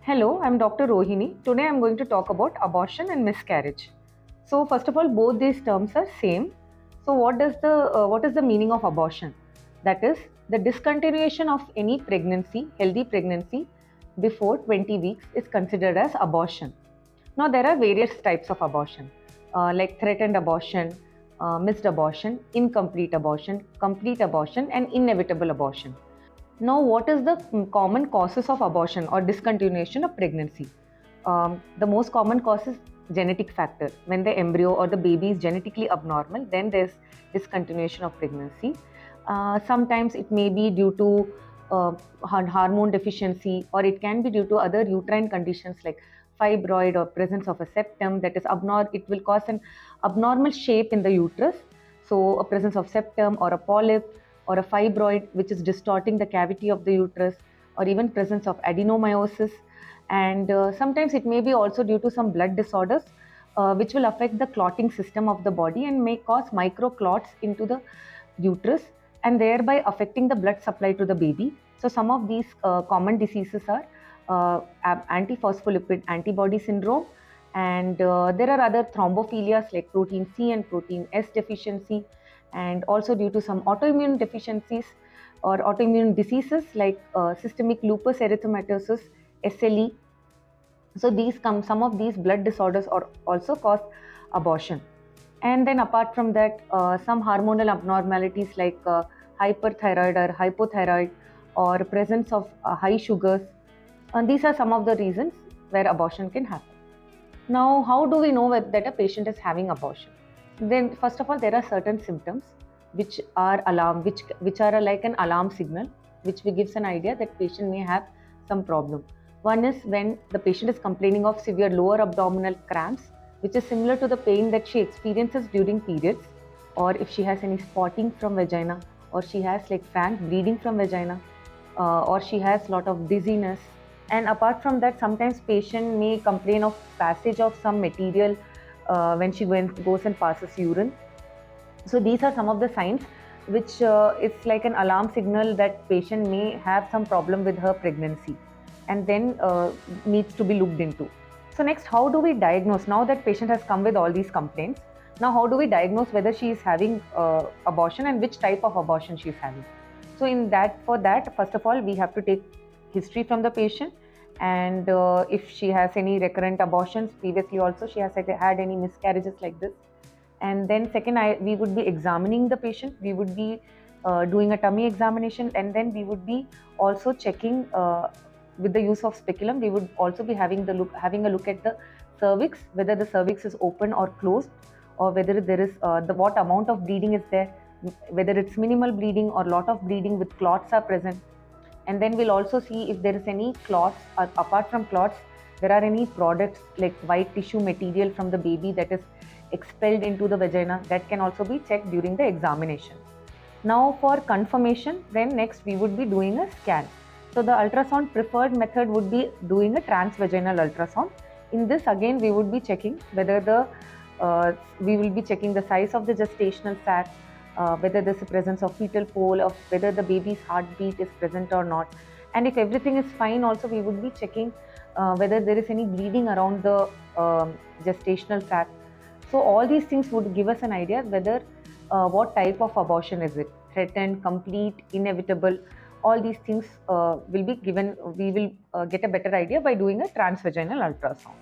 Hello, I'm Dr. Rohini. Today I'm going to talk about abortion and miscarriage. So first of all, both these terms are same. So what is the meaning of abortion? That is the discontinuation of any pregnancy, healthy pregnancy before 20 weeks is considered as abortion. Now there are various types of abortion, like threatened abortion, missed abortion, incomplete abortion, complete abortion, and inevitable abortion. Now, what is the common causes of abortion or discontinuation of pregnancy? The most common cause is genetic factor. When the embryo or the baby is genetically abnormal, then there's discontinuation of pregnancy. Sometimes it may be due to hormone deficiency, or it can be due to other uterine conditions like fibroid or presence of a septum that is abnormal. It will cause an abnormal shape in the uterus. So, a presence of septum or a polyp or a fibroid which is distorting the cavity of the uterus, or even presence of adenomyosis. And sometimes it may be also due to some blood disorders which will affect the clotting system of the body and may cause microclots into the uterus and thereby affecting the blood supply to the baby. So some of these common diseases are antiphospholipid antibody syndrome, and there are other thrombophilias like protein C and protein S deficiency, and also due to some autoimmune deficiencies or autoimmune diseases like systemic lupus erythematosus, SLE. So some of these blood disorders are also cause abortion. And then apart from that, some hormonal abnormalities like hyperthyroid or hypothyroid, or presence of high sugars. And these are some of the reasons where abortion can happen. Now, how do we know that a patient is having abortion? Then, first of all, there are certain symptoms which are which are like an alarm signal, which gives an idea that patient may have some problem. One is when the patient is complaining of severe lower abdominal cramps, which is similar to the pain that she experiences during periods, or if she has any spotting from vagina, or she has like frank bleeding from vagina, or she has lot of dizziness. And apart from that, sometimes patient may complain of passage of some material when she goes and passes urine. So these are some of the signs which it's like an alarm signal that patient may have some problem with her pregnancy, and then needs to be looked into. So next, how do we diagnose? Now that patient has come with all these complaints, now how do we diagnose whether she is having abortion and which type of abortion she is having? So for that, first of all, we have to take history from the patient, and if she has any recurrent abortions previously, also she has had any miscarriages like this. And then second, we would be examining the patient. We would be doing a tummy examination, and then we would be also checking with the use of speculum. We would also be having a look at the cervix, whether the cervix is open or closed, or whether there is what amount of bleeding is there, whether it's minimal bleeding or lot of bleeding with clots are present. And then we'll also see if there is any clots, or apart from clots, there are any products like white tissue material from the baby that is expelled into the vagina. That can also be checked during the examination. Now for confirmation, then next we would be doing a scan. So the ultrasound preferred method would be doing a transvaginal ultrasound. In this again we would be checking whether we will be checking the size of the gestational sac, whether there's a presence of fetal pole, or whether the baby's heartbeat is present or not. And if everything is fine, also we would be checking whether there is any bleeding around the gestational sac. So all these things would give us an idea whether what type of abortion is it, threatened, complete, inevitable. All these things will be given. We will get a better idea by doing a transvaginal ultrasound.